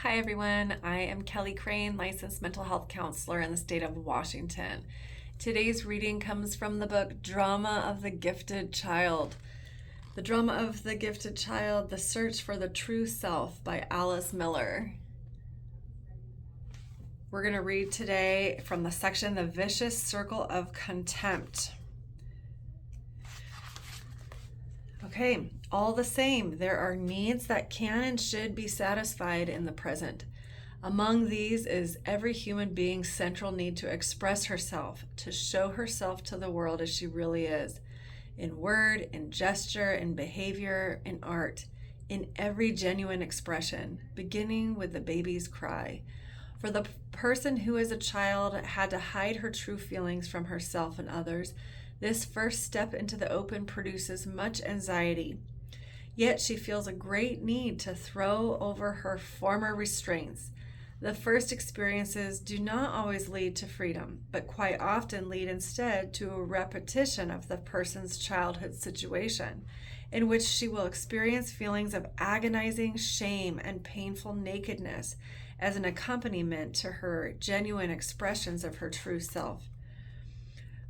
Hi everyone, I am Kelly Crane, licensed mental health counselor in the state of Washington. Today's reading comes from the book Drama of the Gifted Child. The Drama of the Gifted Child, The Search for the True Self by Alice Miller. We're going to read today from the section The Vicious Circle of Contempt. Okay, all the same, there are needs that can and should be satisfied in the present. Among these is every human being's central need to express herself, to show herself to the world as she really is, in word, in gesture, in behavior, in art, in every genuine expression, beginning with the baby's cry. For the person who as a child had to hide her true feelings from herself and others, this first step into the open produces much anxiety. Yet she feels a great need to throw over her former restraints. The first experiences do not always lead to freedom, but quite often lead instead to a repetition of the person's childhood situation, in which she will experience feelings of agonizing shame and painful nakedness as an accompaniment to her genuine expressions of her true self.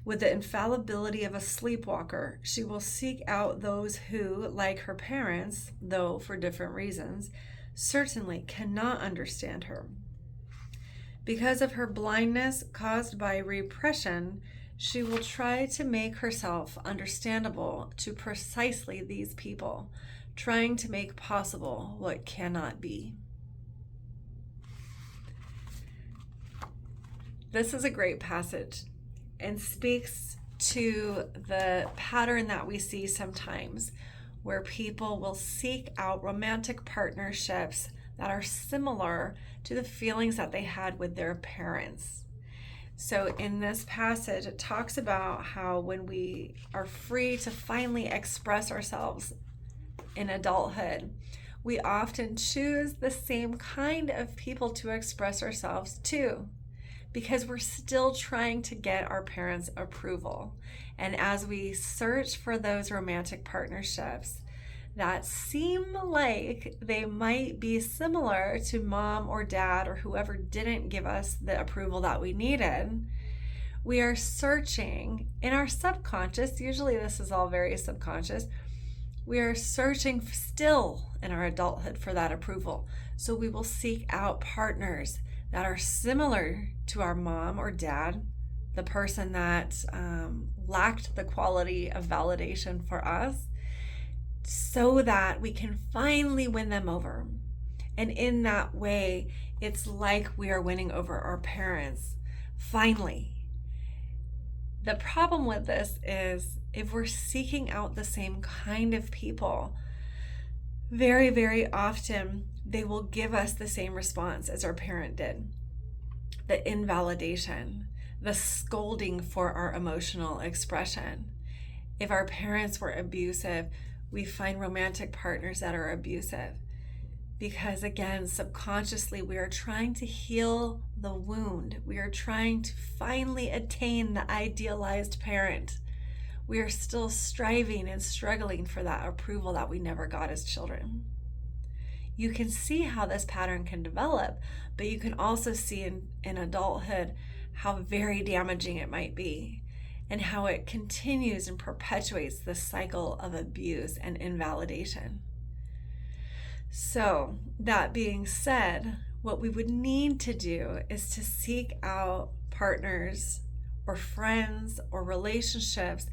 With the infallibility of a sleepwalker, she will seek out those who, like her parents, though for different reasons, certainly cannot understand her. Because of her blindness caused by repression, she will try to make herself understandable to precisely these people, trying to make possible what cannot be. This is a great passage and speaks to the pattern that we see sometimes where people will seek out romantic partnerships that are similar to the feelings that they had with their parents. So in this passage, it talks about how when we are free to finally express ourselves in adulthood, we often choose the same kind of people to express ourselves to, because we're still trying to get our parents' approval. And as we search for those romantic partnerships that seem like they might be similar to mom or dad or whoever didn't give us the approval that we needed, we are searching in our subconscious. Usually this is all very subconscious. We are searching still in our adulthood for that approval. So we will seek out partners that are similar to our mom or dad, the person that lacked the quality of validation for us, so that we can finally win them over. And in that way, it's like we are winning over our parents, finally. The problem with this is if we're seeking out the same kind of people, very, very often they will give us the same response as our parent did. The invalidation, the scolding for our emotional expression. If our parents were abusive, we find romantic partners that are abusive. Because again, subconsciously, we are trying to heal the wound. We are trying to finally attain the idealized parent. We are still striving and struggling for that approval that we never got as children. You can see how this pattern can develop, but you can also see in adulthood how very damaging it might be and how it continues and perpetuates the cycle of abuse and invalidation. So, that being said, what we would need to do is to seek out partners or friends or relationships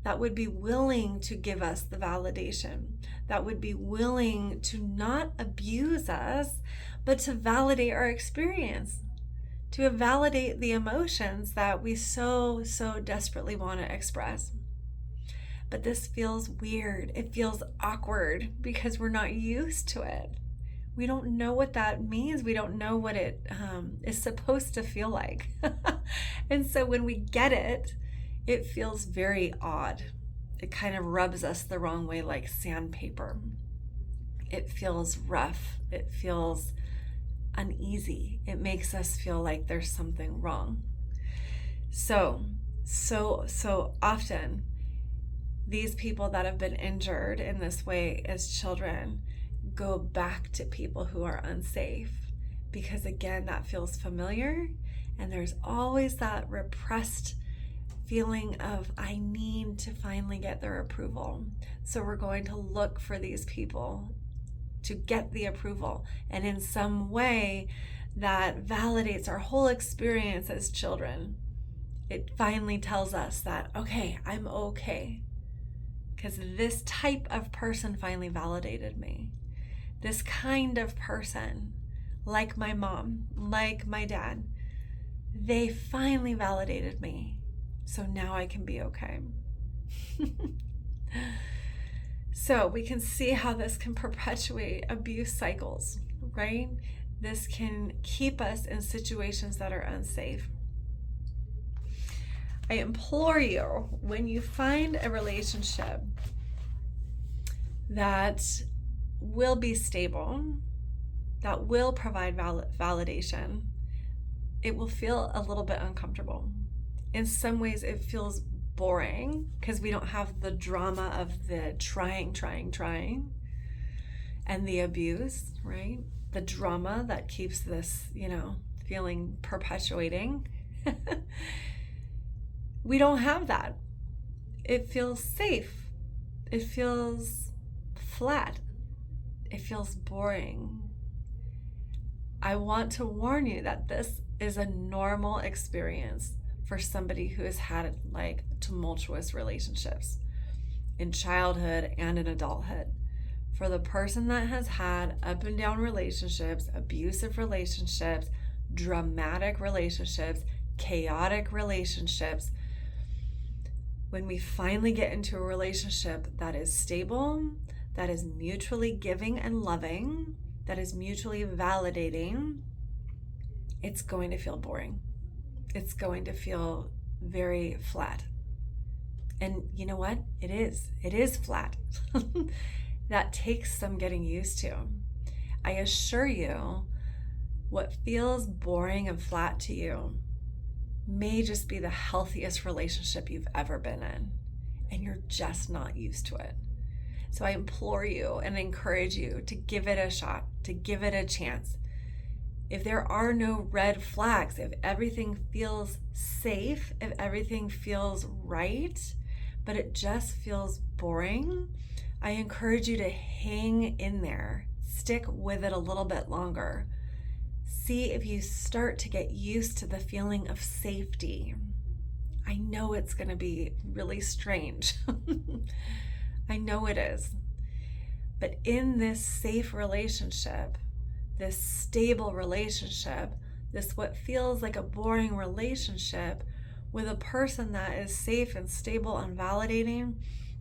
that would be willing to give us the validation, that would be willing to not abuse us, but to validate our experience, to validate the emotions that we so desperately want to express. But this feels weird. It feels awkward because we're not used to it. We don't know what that means. We don't know what it is supposed to feel like. And so when we get it, it feels very odd. It kind of rubs us the wrong way like sandpaper. It feels rough. It feels uneasy. It makes us feel like there's something wrong. So often, these people that have been injured in this way as children go back to people who are unsafe. because again, that feels familiar, and there's always that repressed feeling of, I need to finally get their approval. So we're going to look for these people to get the approval, and in some way that validates our whole experience as children. It finally tells us that, okay, I'm okay, because this type of person finally validated me. This kind of person, like my mom, like my dad, they finally validated me. So now I can be okay. So we can see how this can perpetuate abuse cycles, right? This can keep us in situations that are unsafe. I implore you, when you find a relationship that will be stable, that will provide validation, it will feel a little bit uncomfortable. In some ways, it feels boring because we don't have the drama of the trying, and the abuse, right? The drama that keeps this, feeling perpetuating. We don't have that. It feels safe. It feels flat. It feels boring. I want to warn you that this is a normal experience for somebody who has had like tumultuous relationships in childhood and in adulthood. For the person that has had up and down relationships, abusive relationships, dramatic relationships, chaotic relationships, when we finally get into a relationship that is stable, that is mutually giving and loving, that is mutually validating, it's going to feel boring. It's going to feel very flat. And you know what? It is flat. That takes some getting used to. I assure you, what feels boring and flat to you may just be the healthiest relationship you've ever been in, and you're just not used to it. So I implore you and encourage you to give it a shot, to give it a chance. If there are no red flags, if everything feels safe, if everything feels right, but it just feels boring, I encourage you to hang in there. Stick with it a little bit longer. See if you start to get used to the feeling of safety. I know it's going to be really strange. I know it is. But in this safe relationship, this stable relationship, this what feels like a boring relationship with a person that is safe and stable and validating,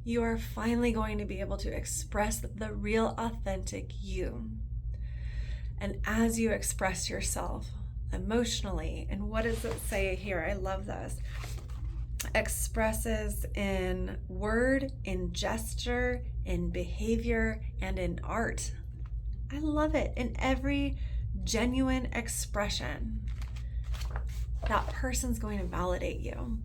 you are finally going to be able to express the real authentic you. And as you express yourself emotionally, and what does it say here? I love this. Expresses in word, in gesture, in behavior, and in art. I love it. In every genuine expression, that person's going to validate you.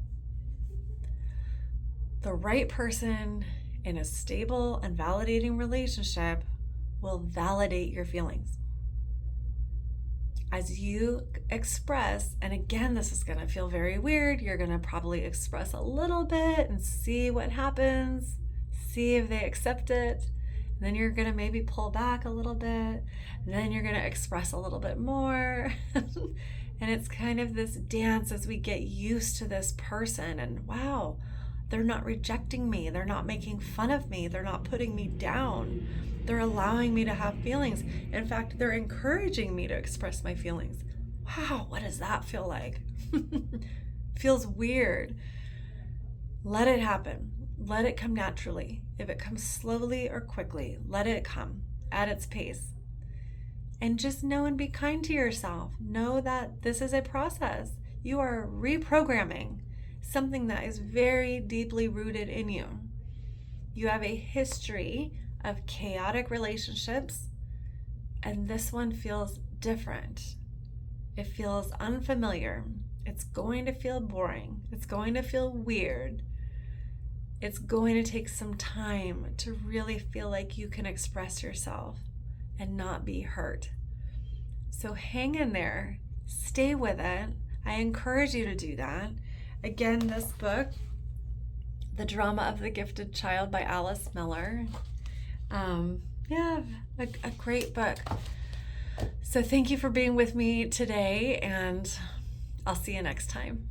The right person in a stable and validating relationship will validate your feelings. As you express, and again, this is going to feel very weird, you're going to probably express a little bit and see what happens, see if they accept it. And then you're going to maybe pull back a little bit, and then you're going to express a little bit more. And it's kind of this dance as we get used to this person, and wow, they're not rejecting me, they're not making fun of me, they're not putting me down. They're allowing me to have feelings. In fact, they're encouraging me to express my feelings. Wow, what does that feel like? Feels weird. Let it happen. Let it come naturally. If it comes slowly or quickly, let it come at its pace. And just know and be kind to yourself. Know that this is a process. You are reprogramming something that is very deeply rooted in you. You have a history of chaotic relationships, and this one feels different. It feels unfamiliar. It's going to feel boring. It's going to feel weird. It's going to take some time to really feel like you can express yourself and not be hurt. So So hang in there, stay with it. I encourage you to do that. Again, this book, The Drama of the Gifted Child by Alice Miller. Yeah, a great book. So thank you for being with me today, and I'll see you next time.